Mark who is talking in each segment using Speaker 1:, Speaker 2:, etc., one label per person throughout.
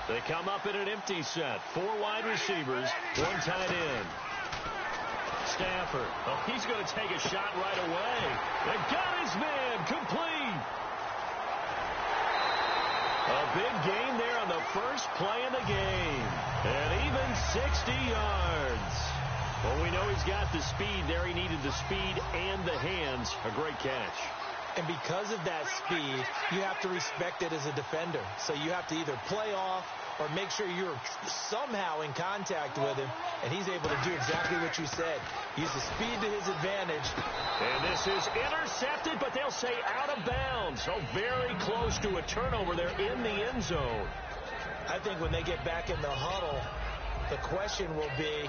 Speaker 1: They come up in an empty set. 4 wide receivers, 1 tight end. Stafford. Oh, he's going to take a shot right away. They got his man. Complete. A big gain there on the first play of the game. And even 60 yards. Well, we know he's got the speed there. He needed the speed and the hands. A great catch.
Speaker 2: And because of that speed, you have to respect it as a defender. So you have to either play off or make sure you're somehow in contact with him. And he's able to do exactly what you said. Use the speed to his advantage.
Speaker 1: And this is intercepted, but they'll say out of bounds. So very close to a turnover there in the end zone.
Speaker 2: I think when they get back in the huddle, the question will be,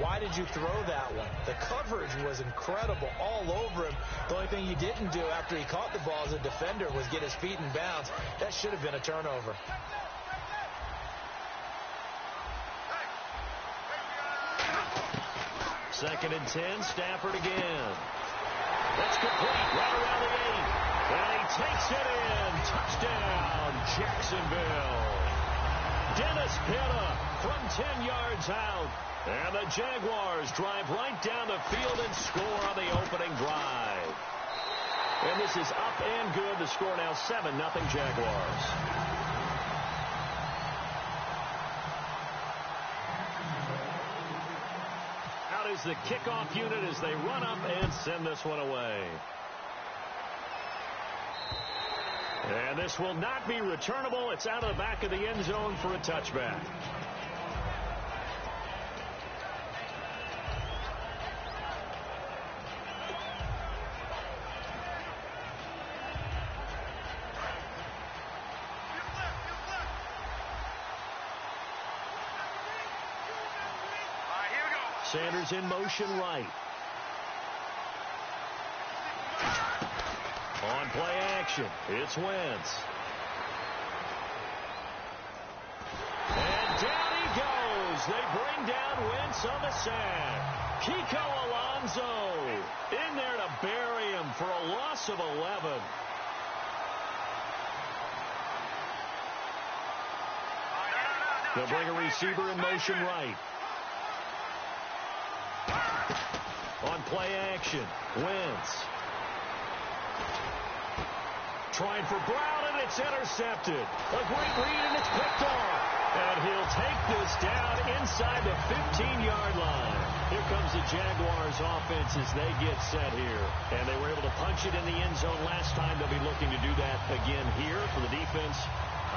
Speaker 2: why did you throw that one? The coverage was incredible all over him. The only thing he didn't do after he caught the ball as a defender was get his feet in bounds. That should have been a turnover.
Speaker 1: Second and 10, Stafford again. That's complete right around the 8. And he takes it in. Touchdown, Jacksonville. Dennis Pitta from 10 yards out. And the Jaguars drive right down the field and score on the opening drive. And this is up and good. The score now 7-0 Jaguars. Out is the kickoff unit as they run up and send this one away. And this will not be returnable. It's out of the back of the end zone for a touchback. Sanders in motion right. On play action, it's Wentz. And down he goes. They bring down Wentz on the sack. Kiko Alonso in there to bury him for a loss of 11. They'll bring a receiver in motion right. On play action, Wentz. Trying for Brown, and it's intercepted. A great read, and it's picked off. And he'll take this down inside the 15-yard line. Here comes the Jaguars offense as they get set here. And they were able to punch it in the end zone last time. They'll be looking to do that again here for the defense.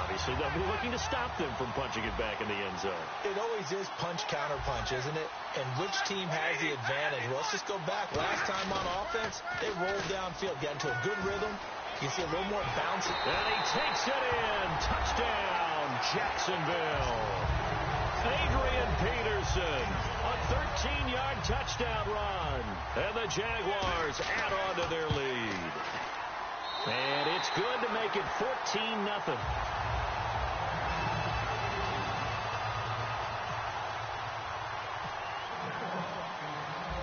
Speaker 1: Obviously, they'll be looking to stop them from punching it back in the end zone.
Speaker 2: It always is punch-counter-punch, isn't it? And which team has the advantage? Well, let's just go back. Last time on offense, they rolled downfield, got into a good rhythm. You see a little more bounce.
Speaker 1: And he takes it in. Touchdown, Jacksonville. Adrian Peterson, a 13-yard touchdown run. And the Jaguars add on to their lead. And it's good to make it 14-0.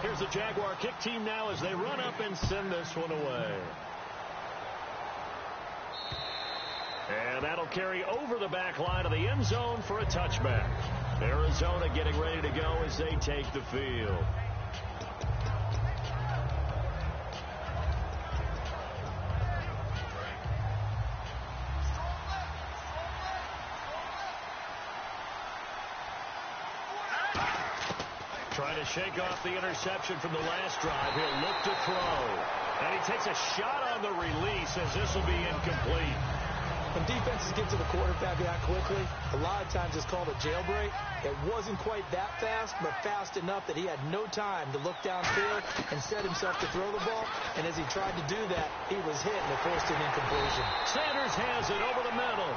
Speaker 1: Here's the Jaguar kick team now as they run up and send this one away. And that'll carry over the back line of the end zone for a touchback. Arizona getting ready to go as they take the field. Trying to shake off the interception from the last drive. He'll look to throw. And he takes a shot on the release as this will be incomplete.
Speaker 2: When defenses get to the quarterback that quickly, a lot of times it's called a jailbreak. It wasn't quite that fast, but fast enough that he had no time to look downfield and set himself to throw the ball. And as he tried to do that, he was hit and it forced an incompletion.
Speaker 1: Sanders has it over the middle.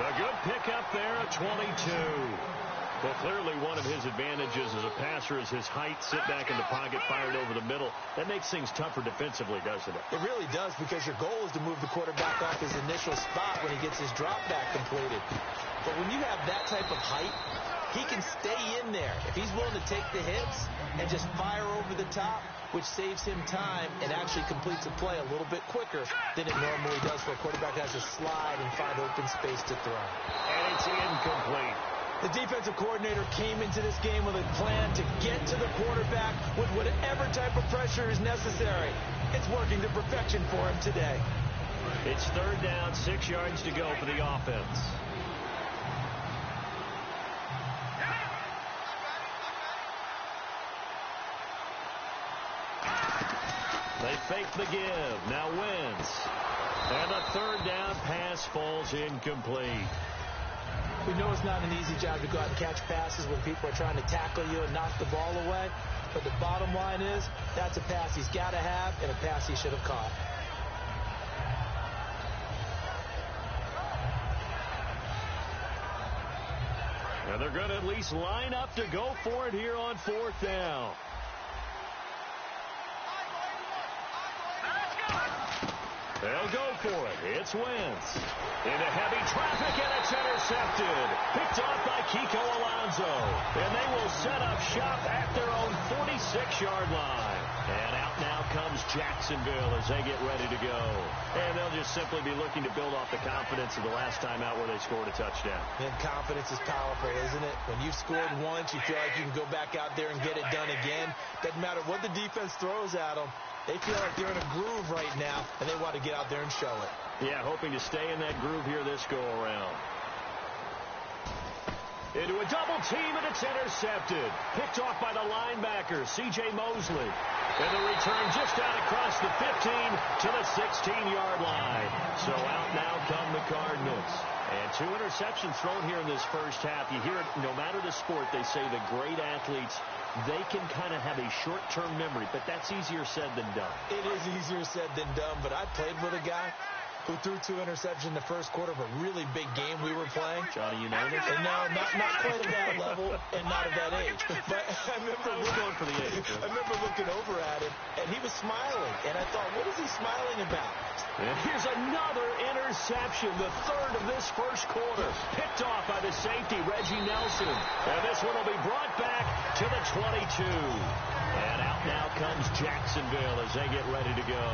Speaker 1: A good pickup there at 22. Well, clearly one of his advantages as a passer is his height, sit back in the pocket, fired over the middle. That makes things tougher defensively, doesn't it?
Speaker 2: It really does, because your goal is to move the quarterback off his initial spot when he gets his drop back completed. But when you have that type of height, he can stay in there. If he's willing to take the hits and just fire over the top, which saves him time and actually completes a play a little bit quicker than it normally does for a quarterback that has to slide and find open space to throw.
Speaker 1: And it's incomplete.
Speaker 2: The defensive coordinator came into this game with a plan to get to the quarterback with whatever type of pressure is necessary. It's working to perfection for him today.
Speaker 1: It's third down, 6 yards to go for the offense. They fake the give. Now Wentz. And the third down pass falls incomplete.
Speaker 2: We know it's not an easy job to go out and catch passes when people are trying to tackle you and knock the ball away. But the bottom line is that's a pass he's got to have and a pass he should have caught.
Speaker 1: And they're going to at least line up to go for it here on fourth down. They'll go for it. It's Wentz. Into heavy traffic, and it's intercepted. Picked off by Kiko Alonso. And they will set up shop at their own 46-yard line. And out now comes Jacksonville as they get ready to go. And they'll just simply be looking to build off the confidence of the last time out where they scored a touchdown.
Speaker 2: And confidence is powerful, isn't it? When you've scored once, you feel like you can go back out there and get it done again. Doesn't matter what the defense throws at them. They feel like they're in a groove right now, and they want to get out there and show it.
Speaker 1: Yeah, hoping to stay in that groove here this go-around. Into a double team, and it's intercepted. Picked off by the linebacker, C.J. Mosley. And the return just out across the 15 to the 16-yard line. So out now come the Cardinals. And 2 interceptions thrown here in this first half. You hear it, no matter the sport, they say the great athletes, they can kind of have a short-term memory, but that's easier said than done.
Speaker 2: It is easier said than done, but I played with a guy who threw 2 interceptions in the first quarter of a really big game we were playing.
Speaker 1: Johnny Unitas?
Speaker 2: And no, not quite at that level and not at that age. But I was going for the age. I remember looking over at him, and he was smiling. And I thought, what is he smiling about?
Speaker 1: And here's another interception, the third of this first quarter. Picked off by the safety, Reggie Nelson. And this one will be brought back to the 22. And out now comes Jacksonville as they get ready to go.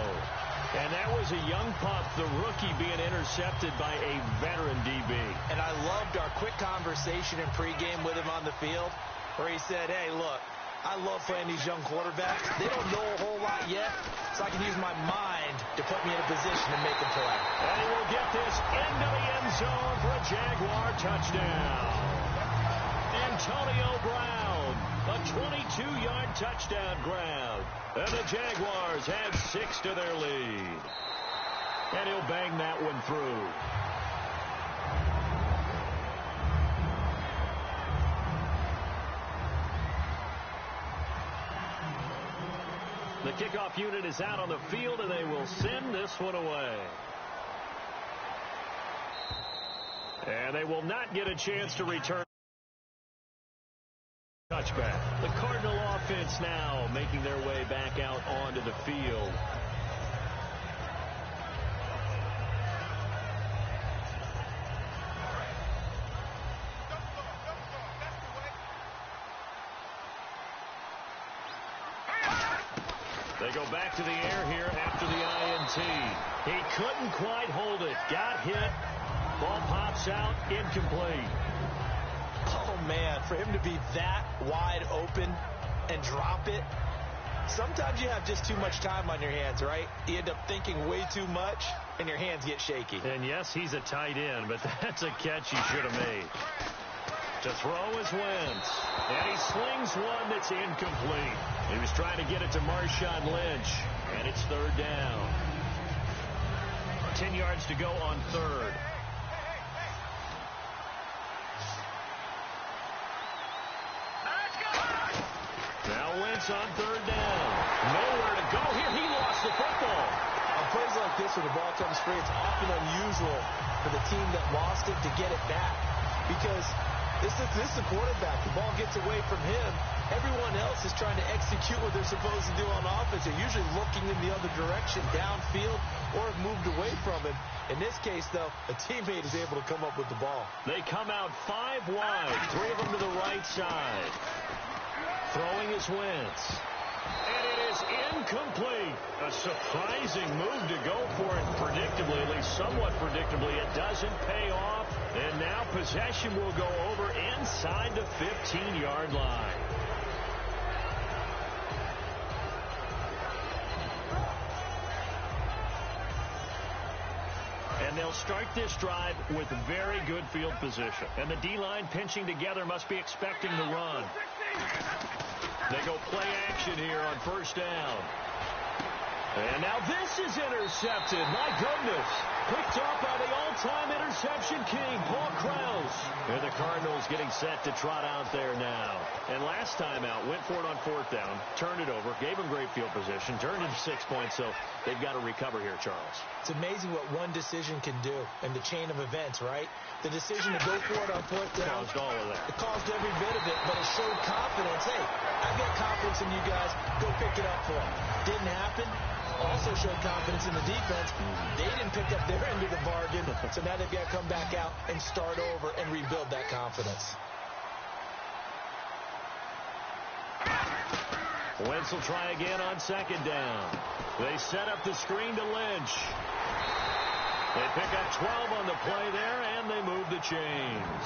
Speaker 1: And that was a young pup, the rookie, being intercepted by a veteran DB.
Speaker 2: And I loved our quick conversation in pregame with him on the field where he said, hey, look, I love playing these young quarterbacks. They don't know a whole lot yet, so I can use my mind to put me in a position to make a play.
Speaker 1: And he will get this into the end zone for a Jaguar touchdown. Antonio Brown, a 22-yard touchdown grab. And the Jaguars add 6 to their lead. And he'll bang that one through. The kickoff unit is out on the field, and they will send this one away. And they will not get a chance to return. Touchback. The Cardinal offense now making their way back out onto the field. They go back to the air here after the INT. He couldn't quite hold it. Got hit. Ball pops out. Incomplete.
Speaker 2: Oh, man, for him to be that wide open and drop it, sometimes you have just too much time on your hands, right? You end up thinking way too much, and your hands get shaky.
Speaker 1: And, yes, he's a tight end, but that's a catch he should have made. To throw is Wentz. And he slings one that's incomplete. He was trying to get it to Marshawn Lynch, and it's third down. 10 yards to go on third. Now Wentz on third down. Nowhere to go here. He lost the football.
Speaker 2: On plays like this where the ball comes free, it's often unusual for the team that lost it to get it back. Because this is the quarterback. The ball gets away from him, Everyone else is trying to execute what they're supposed to do on offense. They're usually looking in the other direction, downfield, or have moved away from it. In this case, though, a teammate is able to come up with the ball.
Speaker 1: They come out 5 wide, 3 of them to the right side. Throwing is Wentz. And it is incomplete. A surprising move to go for it predictably, at least somewhat predictably. It doesn't pay off. And now possession will go over inside the 15-yard line. And they'll start this drive with very good field position. And the D-line pinching together must be expecting the run. They go play action here on first down. And now this is intercepted. My goodness. Picked off by the all-time interception king, Paul Krause. And the Cardinals getting set to trot out there now. And last time out, went for it on fourth down, turned it over, gave them great field position, turned it 6 points, so they've got to recover here, Charles.
Speaker 2: It's amazing what one decision can do in the chain of events, right? The decision to go for it on fourth down.
Speaker 1: Caused all of that.
Speaker 2: It caused every bit of it, but it showed confidence. Hey, I've got confidence in you guys. Go pick it up for them. Didn't happen. Also showed confidence in the defense. They didn't pick up their end of the bargain, so now they've got to come back out and start over and rebuild that confidence.
Speaker 1: Wentz will try again on second down. They set up the screen to Lynch. They pick up 12 on the play there, and they move the chains.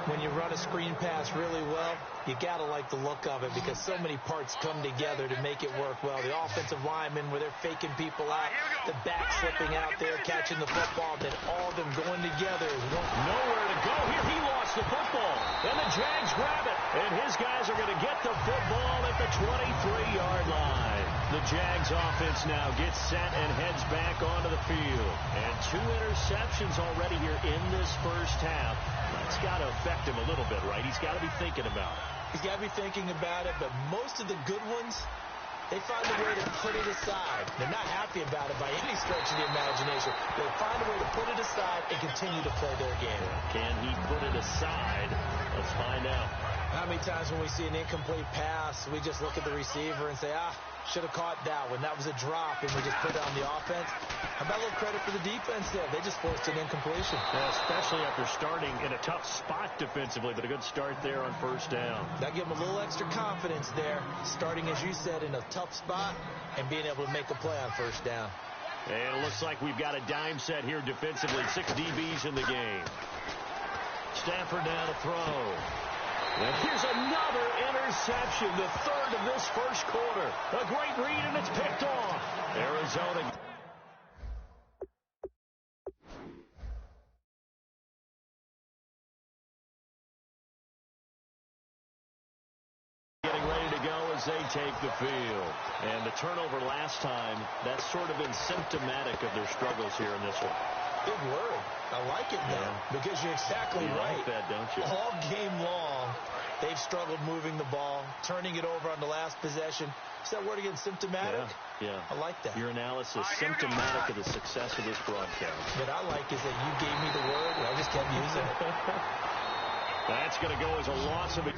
Speaker 2: When you run a screen pass really well, you got to like the look of it because so many parts come together to make it work well. The offensive linemen where they're faking people out, the back slipping out there, catching the football, then all of them going together.
Speaker 1: Nowhere to go here. He lost the football, and the Jags grab it. And his guys are going to get the football at the 23-yard line. The Jags offense now gets set and heads back onto the field. And 2 interceptions already here in this first half. That's got to affect him a little bit, right? He's got to be thinking about it.
Speaker 2: He's got to be thinking about it, but most of the good ones, they find a way to put it aside. They're not happy about it by any stretch of the imagination. They find a way to put it aside and continue to play their game.
Speaker 1: Can he put it aside? Let's find out.
Speaker 2: How many times when we see an incomplete pass, we just look at the receiver and say, should have caught that one. That was a drop, and we just put it on the offense. How about a little credit for the defense there? They just forced an incompletion.
Speaker 1: Yeah, especially after starting in a tough spot defensively, but a good start there on first down.
Speaker 2: That give them a little extra confidence there, starting, as you said, in a tough spot and being able to make a play on first down.
Speaker 1: And it looks like we've got a dime set here defensively. 6 DBs in the game. Stafford now to throw. And here's another interception, the third of this first quarter. A great read, and it's picked off. Arizona getting ready to go as they take the field. And the turnover last time, that's sort of been symptomatic of their struggles here in this one.
Speaker 2: Big word. I like it, though, because you're exactly right.
Speaker 1: You like that, don't you?
Speaker 2: All game long, they've struggled moving the ball, turning it over on the last possession. Is that word again, symptomatic?
Speaker 1: Yeah.
Speaker 2: I like that.
Speaker 1: Your analysis, symptomatic of the success of this broadcast.
Speaker 2: What I like is that you gave me the word, and I just kept using it.
Speaker 1: That's going to go as a loss of it.